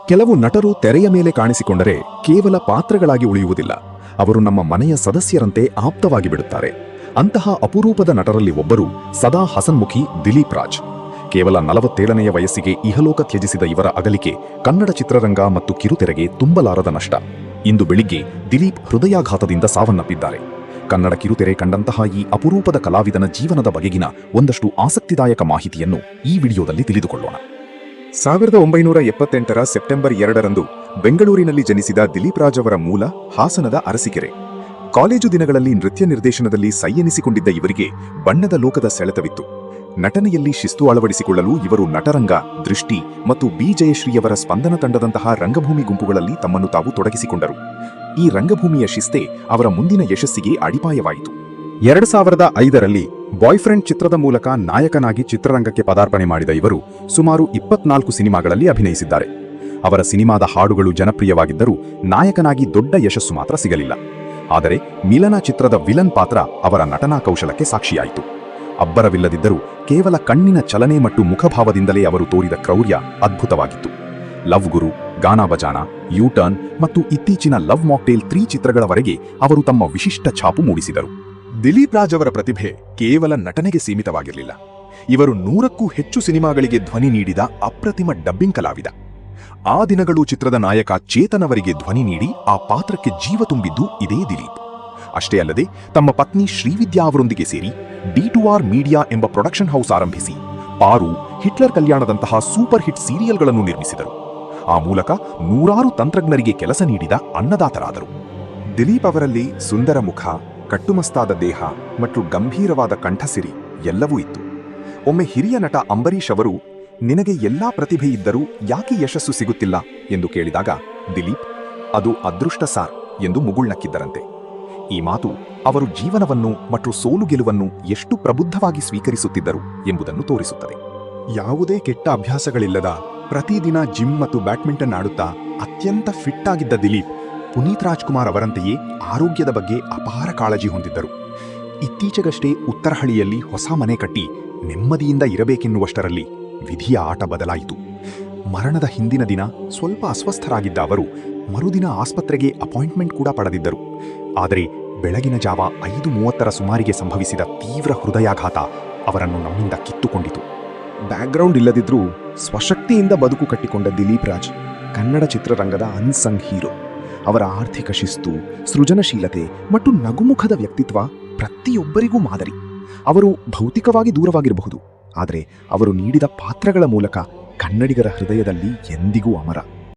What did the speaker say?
ಕೆಲವು ನಟರು ತೆರೆಯ ಮೇಲೆ ಕಾಣಿಸಿಕೊಂಡರೆ ಕೇವಲ ಪಾತ್ರಗಳಾಗಿ ಉಳಿಯುವುದಿಲ್ಲ, ಅವರು ನಮ್ಮ ಮನೆಯ ಸದಸ್ಯರಂತೆ ಆಪ್ತವಾಗಿ ಬಿಡುತ್ತಾರೆ. ಅಂತಹ ಅಪರೂಪದ ನಟರಲ್ಲಿ ಒಬ್ಬರು ಸದಾ ಹಸನ್ಮುಖಿ ದಿಲೀಪ್ ರಾಜ್. ಕೇವಲ 47ನೆಯ ವಯಸ್ಸಿಗೆ ಇಹಲೋಕ ತ್ಯಜಿಸಿದ ಇವರ ಅಗಲಿಕೆ ಕನ್ನಡ ಚಿತ್ರರಂಗ ಮತ್ತು ಕಿರುತೆರೆಗೆ ತುಂಬಲಾರದ ನಷ್ಟ. ಇಂದು ಬೆಳಿಗ್ಗೆ ದಿಲೀಪ್ ಹೃದಯಾಘಾತದಿಂದ ಸಾವನ್ನಪ್ಪಿದ್ದಾರೆ. ಕನ್ನಡ ಕಿರುತೆರೆ ಕಂಡಂತಹ ಈ ಅಪರೂಪದ ಕಲಾವಿದನ ಜೀವನದ ಬಗೆಗಿನ ಒಂದಷ್ಟು ಆಸಕ್ತಿದಾಯಕ ಮಾಹಿತಿಯನ್ನು ಈ ವಿಡಿಯೋದಲ್ಲಿ ತಿಳಿದುಕೊಳ್ಳೋಣ. 1978ರ ಸೆಪ್ಟೆಂಬರ್ 2ರಂದು ಬೆಂಗಳೂರಿನಲ್ಲಿ ಜನಿಸಿದ ದಿಲೀಪ್ ರಾಜ್ ಅವರ ಮೂಲ ಹಾಸನದ ಅರಸೀಕೆರೆ. ಕಾಲೇಜು ದಿನಗಳಲ್ಲಿ ನೃತ್ಯ ನಿರ್ದೇಶನದಲ್ಲಿ ಸೈಯೆನಿಸಿಕೊಂಡಿದ್ದ ಇವರಿಗೆ ಬಣ್ಣದ ಲೋಕದ ಸೆಳೆತವಿತ್ತು. ನಟನೆಯಲ್ಲಿ ಶಿಸ್ತು ಅಳವಡಿಸಿಕೊಳ್ಳಲು ಇವರು ನಟರಂಗ, ದೃಷ್ಟಿ ಮತ್ತು ಬಿ ಜಯಶ್ರೀಯವರ ಸ್ಪಂದನ ತಂಡದಂತಹ ರಂಗಭೂಮಿ ಗುಂಪುಗಳಲ್ಲಿ ತಮ್ಮನ್ನು ತಾವು ತೊಡಗಿಸಿಕೊಂಡರು. ಈ ರಂಗಭೂಮಿಯ ಶಿಸ್ತೆ ಅವರ ಮುಂದಿನ ಯಶಸ್ಸಿಗೆ ಅಡಿಪಾಯವಾಯಿತು. 2005ರಲ್ಲಿ ಬಾಯ್ಫ್ರೆಂಡ್ ಚಿತ್ರದ ಮೂಲಕ ನಾಯಕನಾಗಿ ಚಿತ್ರರಂಗಕ್ಕೆ ಪದಾರ್ಪಣೆ ಮಾಡಿದ ಇವರು ಸುಮಾರು 24 ಸಿನಿಮಾಗಳಲ್ಲಿ ಅಭಿನಯಿಸಿದ್ದಾರೆ. ಅವರ ಸಿನಿಮಾದ ಹಾಡುಗಳು ಜನಪ್ರಿಯವಾಗಿದ್ದರೂ ನಾಯಕನಾಗಿ ದೊಡ್ಡ ಯಶಸ್ಸು ಮಾತ್ರ ಸಿಗಲಿಲ್ಲ. ಆದರೆ ಮಿಲನ ಚಿತ್ರದ ವಿಲನ್ ಪಾತ್ರ ಅವರ ನಟನಾ ಕೌಶಲಕ್ಕೆ ಸಾಕ್ಷಿಯಾಯಿತು. ಅಬ್ಬರವಿಲ್ಲದಿದ್ದರೂ ಕೇವಲ ಕಣ್ಣಿನ ಚಲನೆ ಮತ್ತು ಮುಖಭಾವದಿಂದಲೇ ಅವರು ತೋರಿದ ಕ್ರೌರ್ಯ ಅದ್ಭುತವಾಗಿತ್ತು. ಲವ್ ಗುರು, ಗಾನಾ ಬಜಾನಾ, ಯೂ ಟರ್ನ್ ಮತ್ತು ಇತ್ತೀಚಿನ ಲವ್ ಮಾಕ್ಟೇಲ್ 3 ಚಿತ್ರಗಳವರೆಗೆ ಅವರು ತಮ್ಮ ವಿಶಿಷ್ಟ ಛಾಪು ಮೂಡಿಸಿದರು. ದಿಲೀಪ್ ರಾಜ್ ಅವರ ಪ್ರತಿಭೆ ಕೇವಲ ನಟನೆಗೆ ಸೀಮಿತವಾಗಿರಲಿಲ್ಲ. ಇವರು 100ಕ್ಕೂ ಹೆಚ್ಚು ಸಿನಿಮಾಗಳಿಗೆ ಧ್ವನಿ ನೀಡಿದ ಅಪ್ರತಿಮ ಡಬ್ಬಿಂಗ್ ಕಲಾವಿದ. ಆ ದಿನಗಳು ಚಿತ್ರದ ನಾಯಕ ಚೇತನ್ ಅವರಿಗೆ ಧ್ವನಿ ನೀಡಿ ಆ ಪಾತ್ರಕ್ಕೆ ಜೀವ ತುಂಬಿದ್ದು ಇದೇ ದಿಲೀಪ್. ಅಷ್ಟೇ ಅಲ್ಲದೆ ತಮ್ಮ ಪತ್ನಿ ಶ್ರೀವಿದ್ಯಾ ಅವರೊಂದಿಗೆ ಸೇರಿ D2R ಮೀಡಿಯಾ ಎಂಬ ಪ್ರೊಡಕ್ಷನ್ ಹೌಸ್ ಆರಂಭಿಸಿ ಪಾರು, ಹಿಟ್ಲರ್ ಕಲ್ಯಾಣದಂತಹ ಸೂಪರ್ ಹಿಟ್ ಸೀರಿಯಲ್ಗಳನ್ನು ನಿರ್ಮಿಸಿದರು. ಆ ಮೂಲಕ ನೂರಾರು ತಂತ್ರಜ್ಞರಿಗೆ ಕೆಲಸ ನೀಡಿದ ಅನ್ನದಾತರಾದರು. ದಿಲೀಪ್ ಅವರಲ್ಲಿ ಸುಂದರ ಮುಖ, ಕಟ್ಟುಮಸ್ತಾದ ದೇಹ ಮತ್ತು ಗಂಭೀರವಾದ ಕಂಠಸಿರಿ ಎಲ್ಲವೂ ಇತ್ತು. ಒಮ್ಮೆ ಹಿರಿಯ ನಟ ಅಂಬರೀಷ್ ಅವರು, ನಿನಗೆ ಎಲ್ಲಾ ಪ್ರತಿಭೆ ಇದ್ದರೂ ಯಾಕೆ ಯಶಸ್ಸು ಸಿಗುತ್ತಿಲ್ಲ ಎಂದು ಕೇಳಿದಾಗ ದಿಲೀಪ್, ಅದು ಅದೃಷ್ಟ ಸಾರ್ ಎಂದು ಮುಗುಳ್ನಕ್ಕಿದ್ದರಂತೆ. ಈ ಮಾತು ಅವರು ಜೀವನವನ್ನು ಮತ್ತು ಸೋಲು ಗೆಲುವನ್ನು ಎಷ್ಟು ಪ್ರಬುದ್ಧವಾಗಿ ಸ್ವೀಕರಿಸುತ್ತಿದ್ದರು ಎಂಬುದನ್ನು ತೋರಿಸುತ್ತದೆ. ಯಾವುದೇ ಕೆಟ್ಟ ಅಭ್ಯಾಸಗಳಿಲ್ಲದ ಪ್ರತಿದಿನ ಜಿಮ್ ಮತ್ತು ಬ್ಯಾಡ್ಮಿಂಟನ್ ಆಡುತ್ತಾ ಅತ್ಯಂತ ಫಿಟ್ ಆಗಿದ್ದ ದಿಲೀಪ್ ಪುನೀತ್ ರಾಜ್ಕುಮಾರ್ ಅವರಂತೆಯೇ ಆರೋಗ್ಯದ ಬಗ್ಗೆ ಅಪಾರ ಕಾಳಜಿ ಹೊಂದಿದ್ದರು. ಇತ್ತೀಚೆಗಷ್ಟೇ ಉತ್ತರಹಳ್ಳಿಯಲ್ಲಿ ಹೊಸ ಮನೆ ಕಟ್ಟಿ ನೆಮ್ಮದಿಯಿಂದ ಇರಬೇಕೆನ್ನುವಷ್ಟರಲ್ಲಿ ವಿಧಿಯ ಆಟ ಬದಲಾಯಿತು. ಮರಣದ ಹಿಂದಿನ ದಿನ ಸ್ವಲ್ಪ ಅಸ್ವಸ್ಥರಾಗಿದ್ದ ಅವರು ಮರುದಿನ ಆಸ್ಪತ್ರೆಗೆ ಅಪಾಯಿಂಟ್ಮೆಂಟ್ ಕೂಡ ಪಡೆದಿದ್ದರು. ಆದರೆ ಬೆಳಗಿನ ಜಾವ 5:30ರ ಸುಮಾರಿಗೆ ಸಂಭವಿಸಿದ ತೀವ್ರ ಹೃದಯಾಘಾತ ಅವರನ್ನು ನಮ್ಮಿಂದ ಕಿತ್ತುಕೊಂಡಿತು. ಬ್ಯಾಕ್ಗ್ರೌಂಡ್ ಇಲ್ಲದಿದ್ರೂ ಸ್ವಶಕ್ತಿಯಿಂದ ಬದುಕು ಕಟ್ಟಿಕೊಂಡ ದಿಲೀಪ್ ರಾಜ್ ಕನ್ನಡ ಚಿತ್ರರಂಗದ ಅನ್ಸಂಗ್ ಹೀರೋ. ಅವರ ಆರ್ಥಿಕ ಶಿಸ್ತು, ಸೃಜನಶೀಲತೆ ಮತ್ತು ನಗುಮುಖದ ವ್ಯಕ್ತಿತ್ವ ಪ್ರತಿಯೊಬ್ಬರಿಗೂ ಮಾದರಿ. ಅವರು ಭೌತಿಕವಾಗಿ ದೂರವಾಗಿರಬಹುದು, ಆದರೆ ಅವರು ನೀಡಿದ ಪಾತ್ರಗಳ ಮೂಲಕ ಕನ್ನಡಿಗರ ಹೃದಯದಲ್ಲಿ ಎಂದಿಗೂ ಅಮರ.